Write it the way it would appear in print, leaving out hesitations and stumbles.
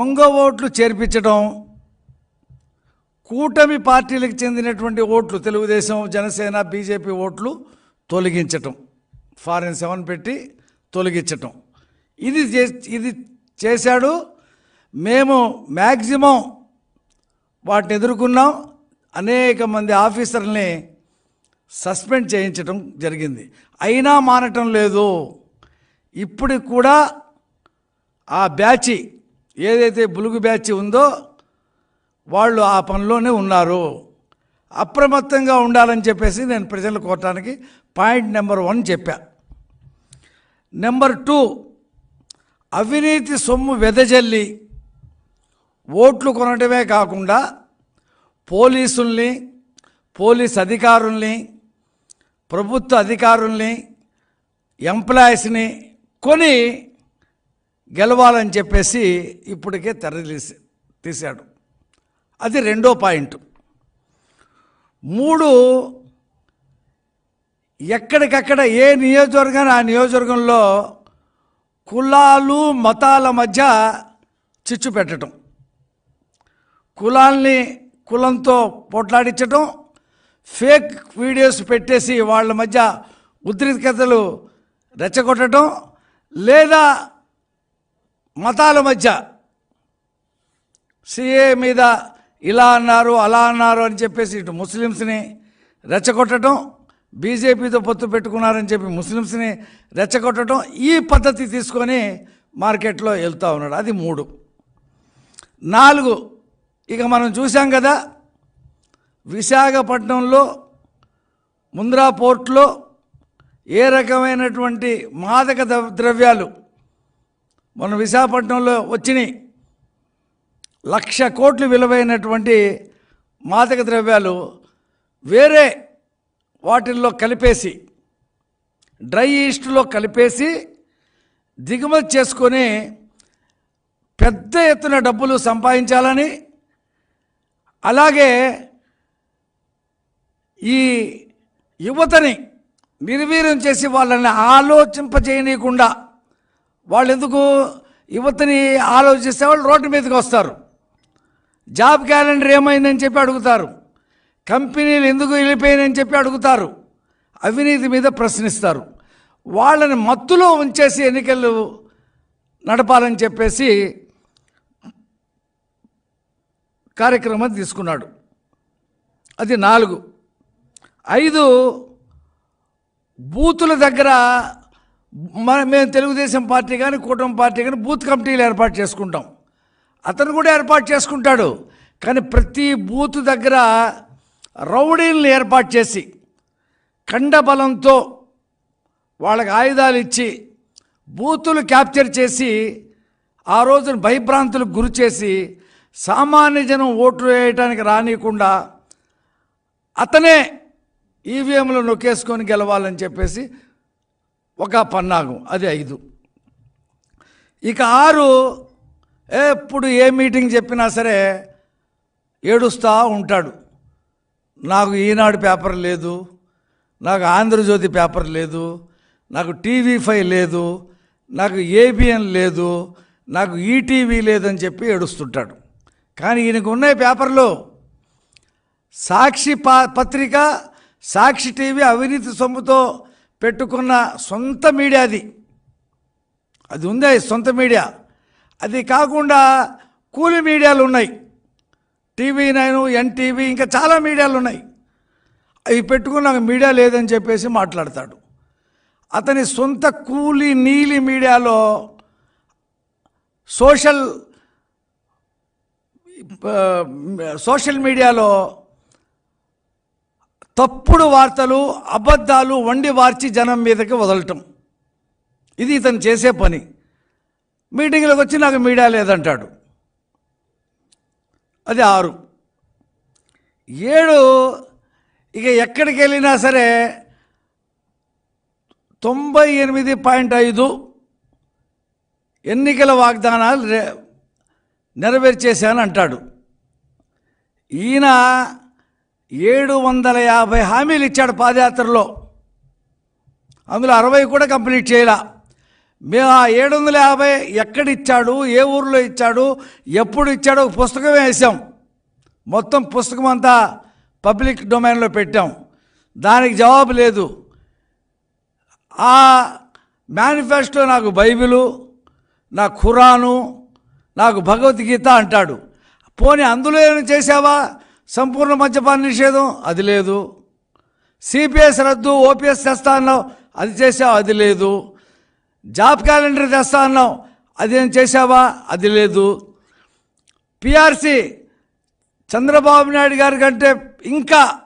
దొంగ ఓట్లు చేర్పించడం, కూటమి పార్టీలకు చెందినటువంటి ఓట్లు తెలుగుదేశం, జనసేన, బీజేపీ ఓట్లు తొలగించటం, ఫారెన్ 7 పెట్టి తొలగించటం, ఇది చేశాడు. మేము మ్యాక్సిమం వాటిని ఎదుర్కొన్నాం. అనేక మంది ఆఫీసర్ని సస్పెండ్ చేయించడం జరిగింది. అయినా మానటం లేదు. ఇప్పటికి కూడా ఆ బ్యాచ్ ఏదైతే బులుగు బ్యాచ్ ఉందో వాళ్ళు ఆ పనిలోనే ఉన్నారు. అప్రమత్తంగా ఉండాలని చెప్పేసి నేను ప్రజలు కోరటానికి పాయింట్ నెంబర్ 1 చెప్పా. నెంబర్ 2, అవినీతి సొమ్ము వెదజల్లి ఓట్లు కొనటమే కాకుండా పోలీసుల్ని, పోలీస్ అధికారుల్ని, ప్రభుత్వ అధికారుల్ని, ఎంప్లాయీస్ని కొని గెలవాలని చెప్పేసి ఇప్పటికే తీశాడు. అది 2వ పాయింట్. 3, ఎక్కడికక్కడ ఏ నియోజకవర్గాన్ని ఆ నియోజకవర్గంలో కులాలు మతాల మధ్య చిచ్చు పెట్టడం, కులాల్ని కులంతో పోట్లాడించడం, ఫేక్ వీడియోస్ పెట్టేసి వాళ్ళ మధ్య ఉద్రిక్తతలు రెచ్చగొట్టడం, లేదా మతాల మధ్య సిఏ మీద ఇలా అన్నారు అలా అన్నారు అని చెప్పేసి ఇటు ముస్లిమ్స్ని రెచ్చగొట్టడం, బీజేపీతో పొత్తు పెట్టుకున్నారని చెప్పి ముస్లిమ్స్ని రెచ్చగొట్టడం, ఈ పద్ధతి తీసుకొని మార్కెట్లో వెళ్తూ ఉన్నాడు. అది 3. 4, ఇక మనం చూసాం కదా, విశాఖపట్నంలో ముంద్రా పోర్ట్లో ఏ రకమైనటువంటి మాదక ద్రవ్యాలు మన విశాఖపట్నంలో వచ్చినాయి. 1,00,000 కోట్లు విలువైనటువంటి మాదక ద్రవ్యాలు వేరే వాటిల్లో కలిపేసి, డ్రై ఈస్ట్లో కలిపేసి దిగుమతి చేసుకొని పెద్ద ఎత్తున డబ్బులు సంపాదించాలని, అలాగే ఈ యువతని నిర్వీర్యం చేసి వాళ్ళని ఆలోచింపజేయనీయకుండా, వాళ్ళు ఎందుకు యువతని ఆలోచిస్తే వాళ్ళు రోడ్డు మీదకి వస్తారు. జాబ్ క్యాలెండర్ ఏమైందని చెప్పి అడుగుతారు, కంపెనీలు ఎందుకు వెళ్ళిపోయినని చెప్పి అడుగుతారు, అవినీతి మీద ప్రశ్నిస్తారు. వాళ్ళని మత్తులో ఉంచేసి ఎన్నికలు నడపాలని చెప్పేసి కార్యక్రమం తీసుకున్నాడు. అది 4. 5, బూతుల దగ్గర మేము తెలుగుదేశం పార్టీ కానీ కూటమి పార్టీ కానీ బూత్ కమిటీలు ఏర్పాటు చేసుకుంటాం. అతను కూడా ఏర్పాటు చేసుకుంటాడు. కానీ ప్రతి బూత్ దగ్గర రౌడీలను ఏర్పాటు చేసి కండబలంతో వాళ్ళకి ఆయుధాలు ఇచ్చి బూతులు క్యాప్చర్ చేసి ఆ రోజున భయభ్రాంతులకు గురి చేసి సామాన్య జనం ఓట్లు వేయడానికి రానియకుండా అతనే ఈవీఎంలు నొక్కేసుకొని గెలవాలని చెప్పేసి ఒక పన్నాగం. అది 5. ఇక 6, ఎప్పుడు ఏ మీటింగ్ చెప్పినా సరే ఏడుస్తూ ఉంటాడు. నాకు ఈనాడు పేపర్ లేదు, నాకు ఆంధ్రజ్యోతి పేపర్ లేదు, నాకు TV5 లేదు, నాకు ABN లేదు, నాకు ఈటీవీ లేదని చెప్పి ఏడుస్తుంటాడు. కానీ ఈయనకు ఉన్నాయి పేపర్లు. సాక్షి పత్రిక, సాక్షి టీవీ అవినీతి సొమ్ముతో పెట్టుకున్న సొంత మీడియా, అది ఉంది సొంత మీడియా. అది కాకుండా కూలి మీడియాలు ఉన్నాయి, TV9, NTV, ఇంకా చాలా మీడియాలు ఉన్నాయి. అవి పెట్టుకుని నాకు మీడియా లేదని చెప్పేసి మాట్లాడతాడు. అతని సొంత కూలి నీలి మీడియాలో సోషల్ మీడియాలో తప్పుడు వార్తలు, అబద్ధాలు వండి వార్చి జనం మీదకి వదలటం, ఇది ఇతను చేసే పని. మీటింగ్లకు వచ్చి నాకు మీడియా లేదంటాడు. అది 6. 7, ఇక ఎక్కడికి వెళ్ళినా సరే 98.5 ఎన్నికల వాగ్దానాలు నెరవేర్చేశాను అంటాడు. ఈయన 750 హామీలు ఇచ్చాడు పాదయాత్రలో, అందులో 60 కూడా కంప్లీట్ చేయాల. మేము ఆ 750 ఎక్కడిచ్చాడు, ఏ ఊరిలో ఇచ్చాడు, ఎప్పుడు ఇచ్చాడో ఒక పుస్తకం వేసాం. మొత్తం పుస్తకం అంతా పబ్లిక్ డొమైన్లో పెట్టాం. దానికి జవాబు లేదు. ఆ మేనిఫెస్టో నాకు బైబిలు, నా ఖురాను, నాకు భగవద్గీత అంటాడు. పోనీ అందులో ఏమైనా చేసావా? సంపూర్ణ మద్యపాన నిషేధం, అది లేదు. సిపిఎస్ రద్దు, ఓపీఎస్ తెస్తా అన్నావు, అది చేసావు, అది లేదు. జాబ్ క్యాలెండర్ తెస్తా అన్నావు, అదేం చేసావా? అది లేదు. పిఆర్సి చంద్రబాబు నాయుడు గారి కంటే ఇంకా